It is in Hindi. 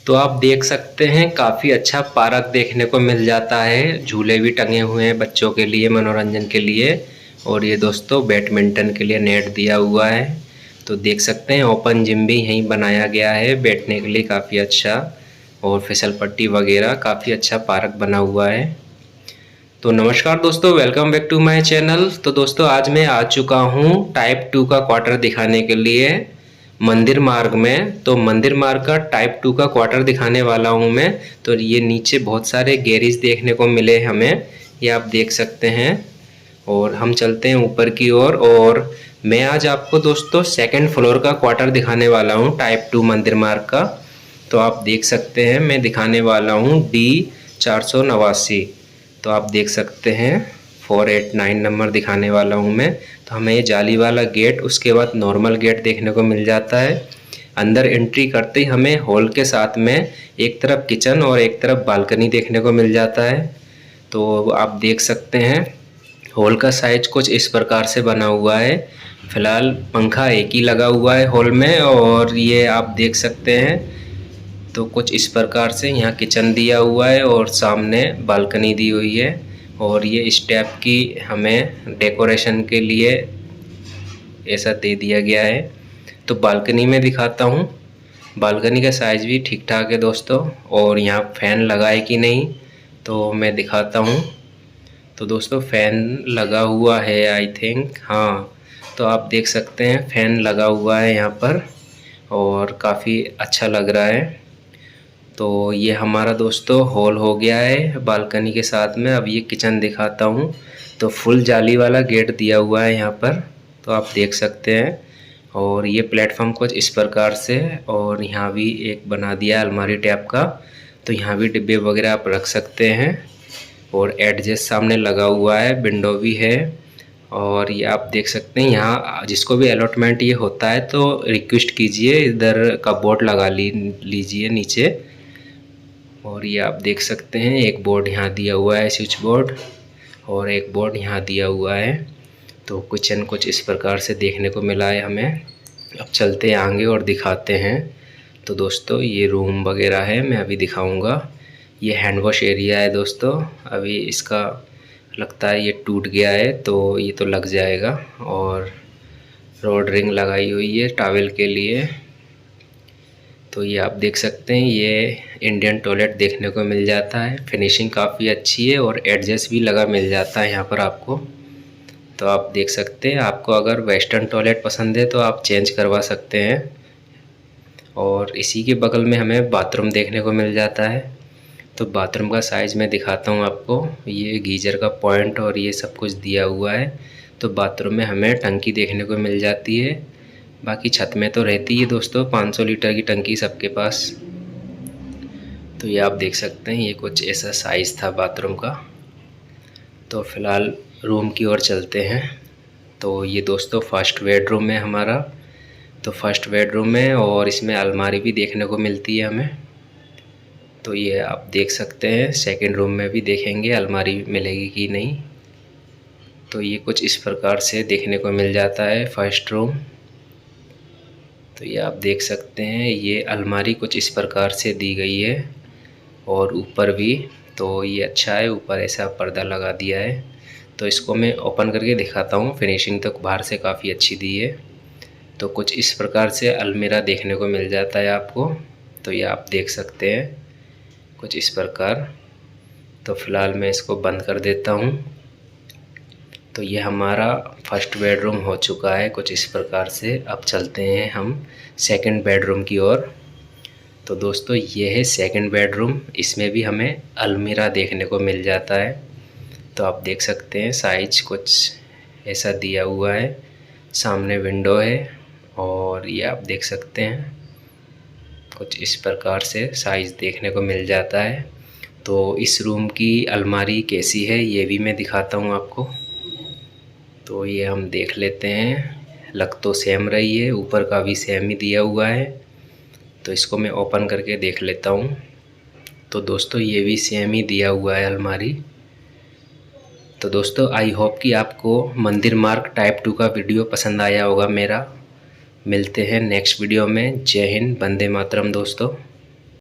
तो आप देख सकते हैं काफ़ी अच्छा पार्क देखने को मिल जाता है। झूले भी टंगे हुए हैं बच्चों के लिए मनोरंजन के लिए। और ये दोस्तों बैडमिंटन के लिए नेट दिया हुआ है। तो देख सकते हैं ओपन जिम भी यहीं बनाया गया है बैठने के लिए, काफ़ी अच्छा। और फिसल पट्टी वगैरह, काफ़ी अच्छा पार्क बना हुआ है। तो नमस्कार दोस्तों, welcome back to my channel. तो दोस्तों आज मैं आ चुका हूँ टाइप 2 का क्वार्टर दिखाने के लिए मंदिर मार्ग में। तो मंदिर मार्ग का टाइप 2 का क्वार्टर दिखाने वाला हूँ मैं। तो ये नीचे बहुत सारे गैरेज देखने को मिले हमें, ये आप देख सकते हैं। और हम चलते हैं ऊपर की ओर। और मैं आज आपको दोस्तों सेकंड फ्लोर का क्वार्टर दिखाने वाला हूँ टाइप 2 मंदिर मार्ग का। तो आप देख सकते हैं मैं दिखाने वाला हूँ D489। तो आप देख सकते हैं 489 नंबर दिखाने वाला हूँ मैं। तो हमें ये जाली वाला गेट, उसके बाद नॉर्मल गेट देखने को मिल जाता है। अंदर एंट्री करते ही हमें हॉल के साथ में एक तरफ किचन और एक तरफ बालकनी देखने को मिल जाता है। तो आप देख सकते हैं हॉल का साइज कुछ इस प्रकार से बना हुआ है। फिलहाल पंखा एक ही लगा हुआ है हॉल में, और ये आप देख सकते हैं। तो कुछ इस प्रकार से यहाँ किचन दिया हुआ है और सामने बालकनी दी हुई है। और ये स्टेप की हमें डेकोरेशन के लिए ऐसा दे दिया गया है। तो बालकनी में दिखाता हूँ। बालकनी का साइज़ भी ठीक ठाक है दोस्तों। और यहाँ फ़ैन लगा है कि नहीं तो मैं दिखाता हूँ। तो दोस्तों फ़ैन लगा हुआ है आई थिंक, हाँ। तो आप देख सकते हैं फ़ैन लगा हुआ है यहाँ पर और काफ़ी अच्छा लग रहा है। तो ये हमारा दोस्तों हॉल हो गया है बालकनी के साथ में। अब ये किचन दिखाता हूँ। तो फुल जाली वाला गेट दिया हुआ है यहाँ पर, तो आप देख सकते हैं। और ये प्लेटफॉर्म कुछ इस प्रकार से, और यहाँ भी एक बना दिया अलमारी टाइप का। तो यहाँ भी डिब्बे वगैरह आप रख सकते हैं। और एडजस्ट सामने लगा हुआ है, विंडो भी है। और ये आप देख सकते हैं यहाँ जिसको भी अलॉटमेंट ये होता है तो रिक्वेस्ट कीजिए, इधर का बोर्ड लगा लीजिए नीचे। और ये आप देख सकते हैं एक बोर्ड यहाँ दिया हुआ है, स्विच बोर्ड, और एक बोर्ड यहाँ दिया हुआ है। तो किचन कुछ इस प्रकार से देखने को मिला है हमें। अब चलते हैं आगे और दिखाते हैं। तो दोस्तों ये रूम वगैरह है, मैं अभी दिखाऊंगा। ये हैंड वॉश एरिया है दोस्तों। अभी इसका लगता है ये टूट गया है तो ये तो लग जाएगा। और रोड रिंग लगाई हुई है टॉवल के लिए। तो ये आप देख सकते हैं ये इंडियन टॉयलेट देखने को मिल जाता है। फिनिशिंग काफ़ी अच्छी है और एडजस्ट भी लगा मिल जाता है यहाँ पर आपको। तो आप देख सकते हैं, आपको अगर वेस्टर्न टॉयलेट पसंद है तो आप चेंज करवा सकते हैं। और इसी के बगल में हमें बाथरूम देखने को मिल जाता है। तो बाथरूम का साइज़ मैं दिखाता हूँ आपको। ये गीज़र का पॉइंट और ये सब कुछ दिया हुआ है। तो बाथरूम में हमें टंकी देखने को मिल जाती है। बाकी छत में तो रहती है दोस्तों 500 लीटर की टंकी सबके पास। तो ये आप देख सकते हैं ये कुछ ऐसा साइज़ था बाथरूम का। तो फ़िलहाल रूम की ओर चलते हैं। तो ये दोस्तों फर्स्ट बेडरूम है हमारा। तो फर्स्ट बेडरूम है और इसमें अलमारी भी देखने को मिलती है हमें। तो ये आप देख सकते हैं। सेकंड रूम में भी देखेंगे अलमारी मिलेगी कि नहीं। तो ये कुछ इस प्रकार से देखने को मिल जाता है फर्स्ट रूम। तो ये आप देख सकते हैं ये अलमारी कुछ इस प्रकार से दी गई है। और ऊपर भी तो ये अच्छा है, ऊपर ऐसा पर्दा लगा दिया है। तो इसको मैं ओपन करके दिखाता हूँ। फिनिशिंग तो बाहर से काफ़ी अच्छी दी है। तो कुछ इस प्रकार से अलमीरा देखने को मिल जाता है आपको। तो ये आप देख सकते हैं कुछ इस प्रकार। तो फ़िलहाल मैं इसको बंद कर देता हूँ। तो ये हमारा फर्स्ट बेडरूम हो चुका है कुछ इस प्रकार से। अब चलते हैं हम सेकंड बेडरूम की ओर। तो दोस्तों ये है सेकंड बेडरूम। इसमें भी हमें अलमीरा देखने को मिल जाता है। तो आप देख सकते हैं साइज कुछ ऐसा दिया हुआ है। सामने विंडो है और ये आप देख सकते हैं कुछ इस प्रकार से साइज़ देखने को मिल जाता है। तो इस रूम की अलमारी कैसी है ये भी मैं दिखाता हूँ आपको। तो ये हम देख लेते हैं। लग तो सेम रही है, ऊपर का भी सेम ही दिया हुआ है। तो इसको मैं ओपन करके देख लेता हूँ। तो दोस्तों ये भी सेम ही दिया हुआ है अलमारी। तो दोस्तों आई होप कि आपको मंदिर मार्ग टाइप 2 का वीडियो पसंद आया होगा मेरा। मिलते हैं नेक्स्ट वीडियो में। जय हिंद, वंदे मातरम दोस्तों।